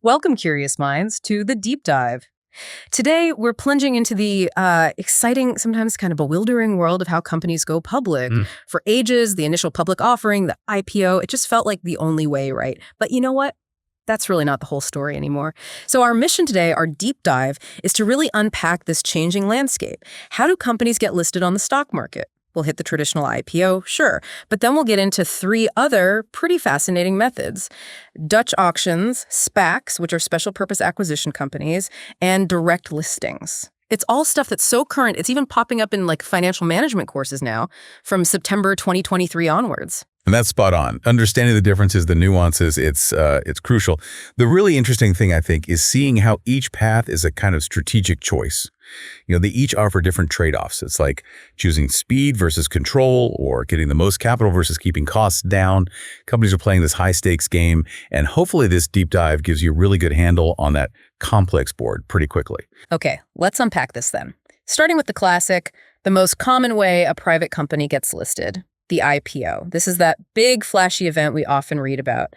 Welcome, curious minds, to the deep dive. Today, we're plunging into the exciting, sometimes kind of bewildering world of how companies go public. For ages, the initial public offering, the IPO, it just felt like the only way, right? But you know what? That's really not the whole story anymore. So our mission today, our deep dive, is to really unpack this changing landscape. How do companies get listed on the stock market? We'll hit the traditional IPO, sure, but then we'll get into three other pretty fascinating methods: Dutch auctions, SPACs, which are special purpose acquisition companies, and direct listings. It's all stuff that's so current, it's even popping up in financial management courses now from September 2023 onwards. And that's spot on. Understanding the differences, the nuances, it's crucial. The really interesting thing, I think, is seeing how each path is a kind of strategic choice. They each offer different trade-offs. It's like choosing speed versus control, or getting the most capital versus keeping costs down. Companies are playing this high-stakes game, and hopefully this deep dive gives you a really good handle on that complex board pretty quickly. Okay, let's unpack this then. Starting with the classic, the most common way a private company gets listed: the IPO. This is that big, flashy event we often read about.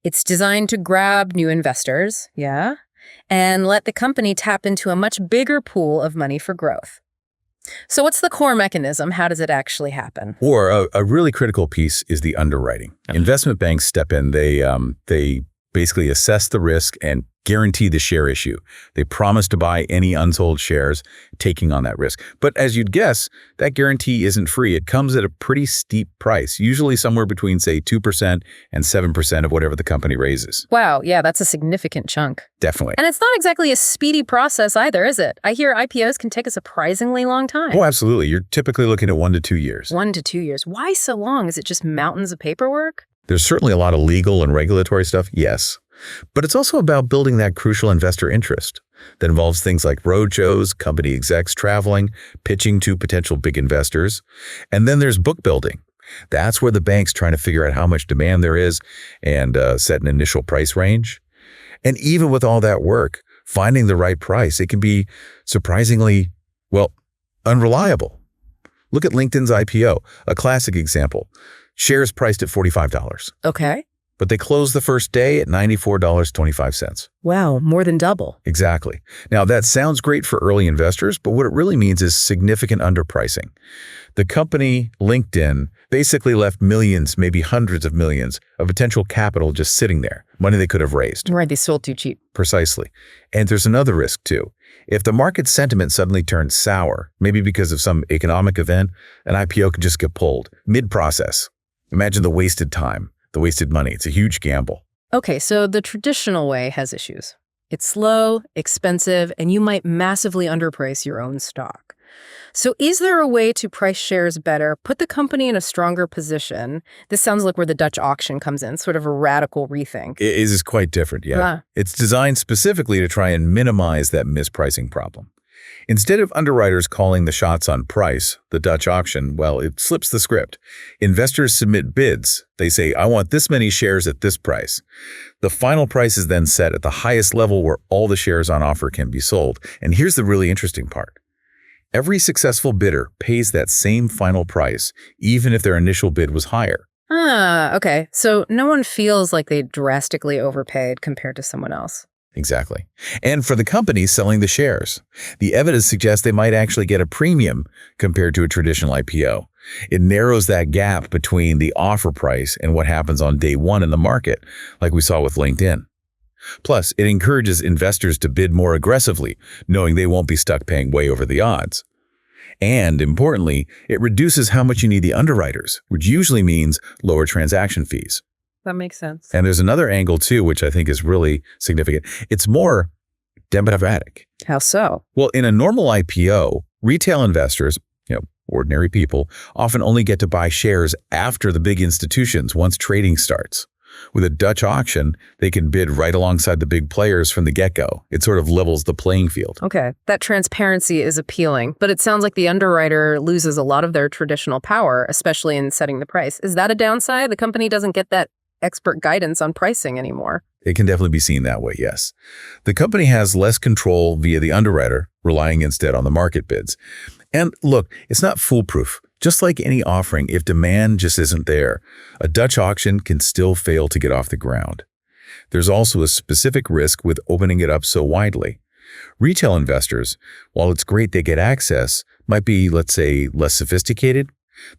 It's designed to grab new investors, and let the company tap into a much bigger pool of money for growth. So what's the core mechanism? How does it actually happen? Or a really critical piece is the underwriting. Investment banks step in. They basically assess the risk and guarantee the share issue. They promise to buy any unsold shares, taking on that risk. But as you'd guess, that guarantee isn't free. It comes at a pretty steep price, usually somewhere between, say, 2% and 7% of whatever the company raises. Wow, yeah, that's a significant chunk. Definitely. And it's not exactly a speedy process either, is it? I hear IPOs can take a surprisingly long time. Oh, absolutely. You're typically looking at 1 to 2 years. 1 to 2 years. Why so long? Is it just mountains of paperwork? There's certainly a lot of legal and regulatory stuff, yes. But it's also about building that crucial investor interest that involves things like roadshows, company execs traveling, pitching to potential big investors. And then there's book building. That's where the bank's trying to figure out how much demand there is and set an initial price range. And even with all that work, finding the right price, it can be surprisingly, unreliable. Look at LinkedIn's IPO, a classic example. Shares priced at $45. Okay. But they closed the first day at $94.25. Wow, more than double. Exactly. Now, that sounds great for early investors, but what it really means is significant underpricing. The company, LinkedIn, basically left millions, maybe hundreds of millions of potential capital just sitting there, money they could have raised. Right, they sold too cheap. Precisely. And there's another risk, too. If the market sentiment suddenly turns sour, maybe because of some economic event, an IPO could just get pulled mid-process. Imagine the wasted time. The wasted money. It's a huge gamble. Okay, so the traditional way has issues. It's slow, expensive, and you might massively underprice your own stock. So is there a way to price shares better, put the company in a stronger position? This sounds like where the Dutch auction comes in, sort of a radical rethink. It is quite different, yeah. It's designed specifically to try and minimize that mispricing problem. Instead of underwriters calling the shots on price, the Dutch auction, it flips the script. Investors submit bids. They say, I want this many shares at this price. The final price is then set at the highest level where all the shares on offer can be sold. And here's the really interesting part. Every successful bidder pays that same final price, even if their initial bid was higher. Okay. So no one feels like they drastically overpaid compared to someone else. Exactly. And for the companies selling the shares, the evidence suggests they might actually get a premium compared to a traditional IPO. It narrows that gap between the offer price and what happens on day one in the market, like we saw with LinkedIn. Plus, it encourages investors to bid more aggressively, knowing they won't be stuck paying way over the odds. And importantly, it reduces how much you need the underwriters, which usually means lower transaction fees. That makes sense. And there's another angle, too, which I think is really significant. It's more democratic. How so? Well, in a normal IPO, retail investors, ordinary people, often only get to buy shares after the big institutions once trading starts. With a Dutch auction, they can bid right alongside the big players from the get-go. It sort of levels the playing field. Okay, that transparency is appealing, but it sounds like the underwriter loses a lot of their traditional power, especially in setting the price. Is that a downside? The company doesn't get that expert guidance on pricing anymore. It can definitely be seen that way, yes. The company has less control via the underwriter, relying instead on the market bids. And look, it's not foolproof. Just like any offering, if demand just isn't there, a Dutch auction can still fail to get off the ground. There's also a specific risk with opening it up so widely. Retail investors, while it's great they get access, might be, let's say, less sophisticated.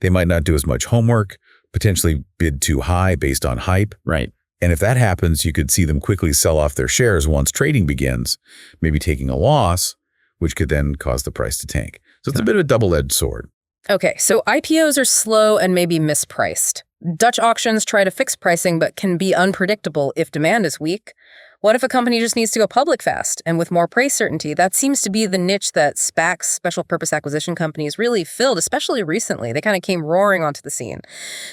They might not do as much homework, potentially bid too high based on hype. Right. And if that happens, you could see them quickly sell off their shares once trading begins, maybe taking a loss, which could then cause the price to tank. So it's a bit of a double-edged sword. Okay, so IPOs are slow and maybe mispriced. Dutch auctions try to fix pricing but can be unpredictable if demand is weak. What if a company just needs to go public fast and with more price certainty? That seems to be the niche that SPACs, special purpose acquisition companies, really filled, especially recently. They kind of came roaring onto the scene.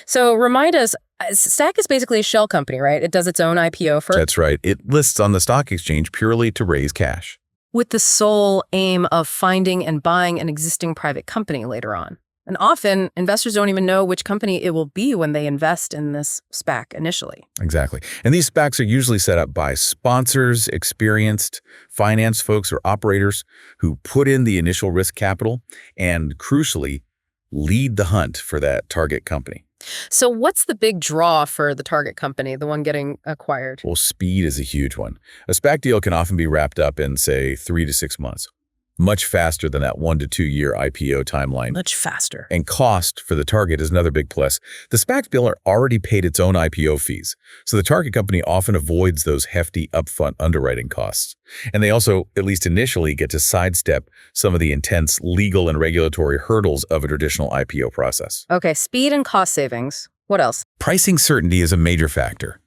So remind us, SPAC is basically a shell company, right? It does its own IPO first. That's right. It lists on the stock exchange purely to raise cash. With the sole aim of finding and buying an existing private company later on. And often, investors don't even know which company it will be when they invest in this SPAC initially. Exactly. And these SPACs are usually set up by sponsors, experienced finance folks or operators who put in the initial risk capital and, crucially, lead the hunt for that target company. So what's the big draw for the target company, the one getting acquired? Well, speed is a huge one. A SPAC deal can often be wrapped up in, say, 3 to 6 months. Much faster than that 1 to 2 year IPO timeline. Much faster. And cost for the target is another big plus. The SPAC dealer already paid its own IPO fees, so the target company often avoids those hefty upfront underwriting costs. And they also, at least initially, get to sidestep some of the intense legal and regulatory hurdles of a traditional IPO process. Okay, speed and cost savings. What else? Pricing certainty is a major factor.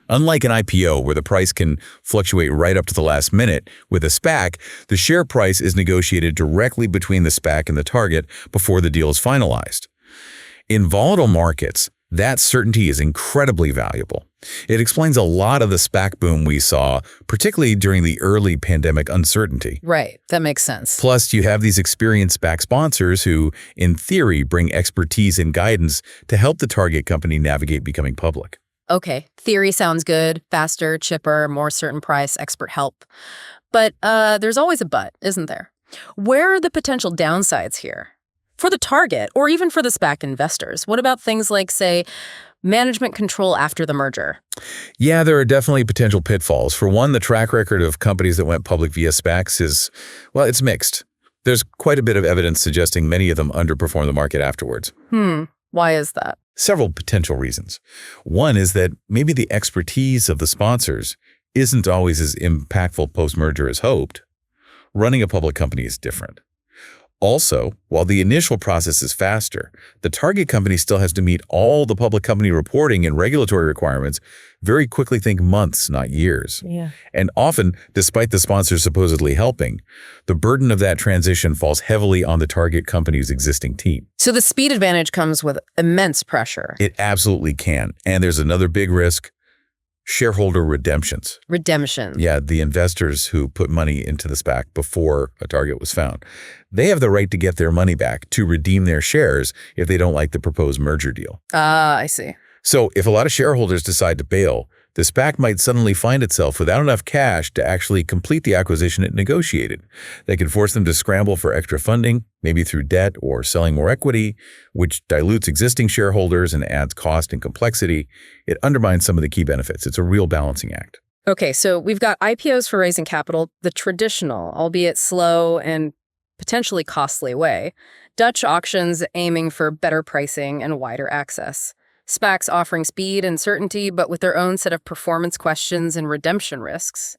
Unlike an IPO, where the price can fluctuate right up to the last minute, with a SPAC, the share price is negotiated directly between the SPAC and the target before the deal is finalized. In volatile markets, that certainty is incredibly valuable. It explains a lot of the SPAC boom we saw, particularly during the early pandemic uncertainty. Right, that makes sense. Plus, you have these experienced SPAC sponsors who, in theory, bring expertise and guidance to help the target company navigate becoming public. Okay, theory sounds good. Faster, chipper, more certain price, expert help. But there's always a but, isn't there? Where are the potential downsides here? For the target, or even for the SPAC investors, what about things like, say, management control after the merger? Yeah, there are definitely potential pitfalls. For one, the track record of companies that went public via SPACs is, well, it's mixed. There's quite a bit of evidence suggesting many of them underperform the market afterwards. Why is that? Several potential reasons. One is that maybe the expertise of the sponsors isn't always as impactful post-merger as hoped. Running a public company is different. Also, while the initial process is faster, the target company still has to meet all the public company reporting and regulatory requirements. Very quickly think months, not years. Yeah. And often, despite the sponsors supposedly helping, the burden of that transition falls heavily on the target company's existing team. So the speed advantage comes with immense pressure. It absolutely can. And there's another big risk. Shareholder redemptions. Redemption. Yeah, the investors who put money into the SPAC before a target was found. They have the right to get their money back, to redeem their shares if they don't like the proposed merger deal. I see. So if a lot of shareholders decide to bail, the SPAC might suddenly find itself without enough cash to actually complete the acquisition it negotiated. That could force them to scramble for extra funding, maybe through debt or selling more equity, which dilutes existing shareholders and adds cost and complexity. It undermines some of the key benefits. It's a real balancing act. Okay, so we've got IPOs for raising capital, the traditional, albeit slow and potentially costly way. Dutch auctions aiming for better pricing and wider access. SPACs offering speed and certainty, but with their own set of performance questions and redemption risks.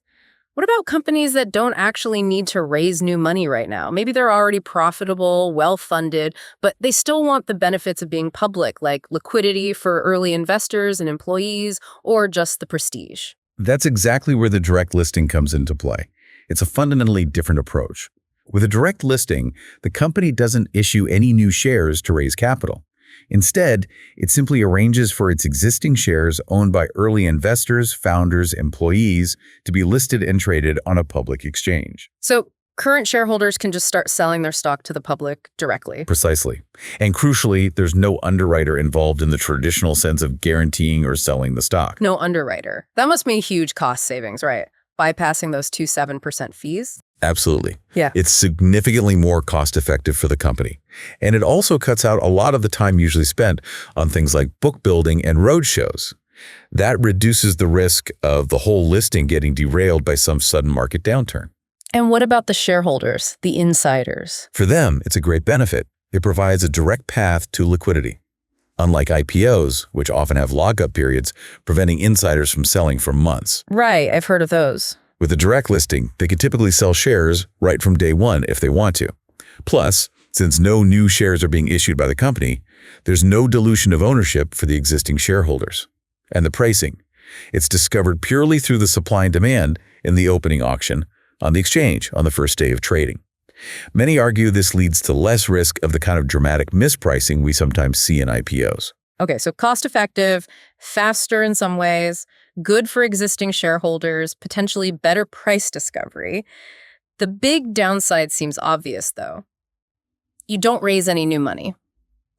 What about companies that don't actually need to raise new money right now? Maybe they're already profitable, well-funded, but they still want the benefits of being public, like liquidity for early investors and employees, or just the prestige. That's exactly where the direct listing comes into play. It's a fundamentally different approach. With a direct listing, the company doesn't issue any new shares to raise capital. Instead, it simply arranges for its existing shares owned by early investors, founders, employees to be listed and traded on a public exchange. So current shareholders can just start selling their stock to the public directly. Precisely. And crucially, there's no underwriter involved in the traditional sense of guaranteeing or selling the stock. No underwriter. That must mean huge cost savings, right? Bypassing those 7% fees? Absolutely. Yeah. It's significantly more cost-effective for the company. And it also cuts out a lot of the time usually spent on things like book building and road shows. That reduces the risk of the whole listing getting derailed by some sudden market downturn. And what about the shareholders, the insiders? For them, it's a great benefit. It provides a direct path to liquidity. Unlike IPOs, which often have lockup periods, preventing insiders from selling for months. Right, I've heard of those. With a direct listing, they can typically sell shares right from day one if they want to. Plus, since no new shares are being issued by the company, there's no dilution of ownership for the existing shareholders. And the pricing. It's discovered purely through the supply and demand in the opening auction on the exchange on the first day of trading. Many argue this leads to less risk of the kind of dramatic mispricing we sometimes see in IPOs. Okay, so cost-effective, faster in some ways, good for existing shareholders, potentially better price discovery. The big downside seems obvious, though. You don't raise any new money.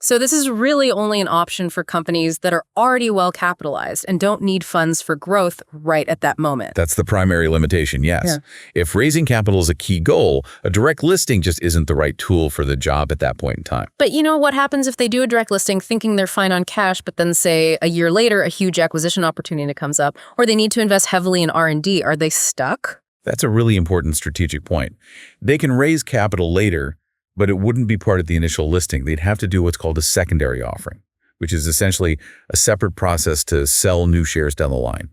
So this is really only an option for companies that are already well capitalized and don't need funds for growth right at that moment. That's the primary limitation, yes. Yeah. If raising capital is a key goal, a direct listing just isn't the right tool for the job at that point in time. But you know what happens if they do a direct listing thinking they're fine on cash, but then say a year later a huge acquisition opportunity comes up, or they need to invest heavily in R&D? Are they stuck? That's a really important strategic point. They can raise capital later, but it wouldn't be part of the initial listing. They'd have to do what's called a secondary offering, which is essentially a separate process to sell new shares down the line.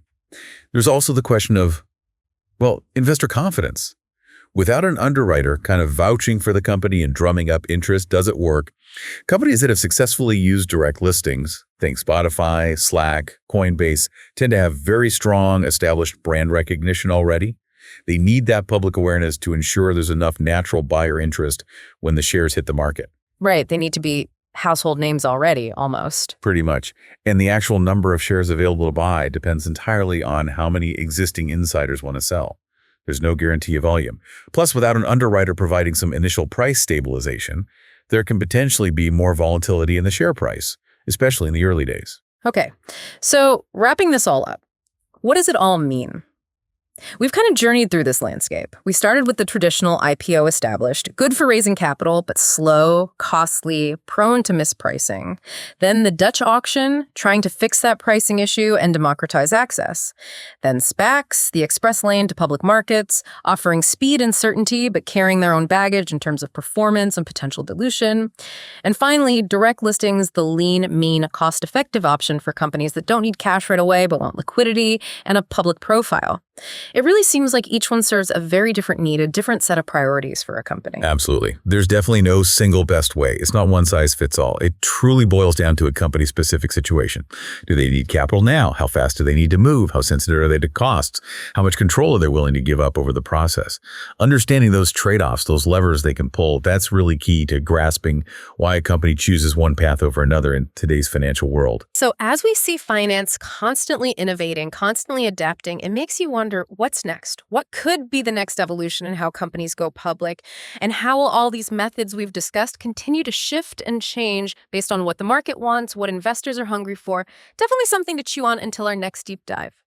There's also the question of, well, investor confidence. Without an underwriter kind of vouching for the company and drumming up interest, does it work? Companies that have successfully used direct listings, think Spotify, Slack, Coinbase, tend to have very strong established brand recognition already. They need that public awareness to ensure there's enough natural buyer interest when the shares hit the market. Right. They need to be household names already, almost. Pretty much. And the actual number of shares available to buy depends entirely on how many existing insiders want to sell. There's no guarantee of volume. Plus, without an underwriter providing some initial price stabilization, there can potentially be more volatility in the share price, especially in the early days. Okay. So wrapping this all up, what does it all mean? We've kind of journeyed through this landscape. We started with the traditional IPO established, good for raising capital, but slow, costly, prone to mispricing. Then the Dutch auction, trying to fix that pricing issue and democratize access. Then SPACs, the express lane to public markets, offering speed and certainty, but carrying their own baggage in terms of performance and potential dilution. And finally, direct listings, the lean, mean, cost-effective option for companies that don't need cash right away, but want liquidity and a public profile. It really seems like each one serves a very different need, a different set of priorities for a company. Absolutely. There's definitely no single best way. It's not one size fits all. It truly boils down to a company's specific situation. Do they need capital now? How fast do they need to move? How sensitive are they to costs? How much control are they willing to give up over the process? Understanding those trade-offs, those levers they can pull, that's really key to grasping why a company chooses one path over another in today's financial world. So as we see finance constantly innovating, constantly adapting, it makes you wonder, what's next? What could be the next evolution in how companies go public? And how will all these methods we've discussed continue to shift and change based on what the market wants, what investors are hungry for? Definitely something to chew on until our next deep dive.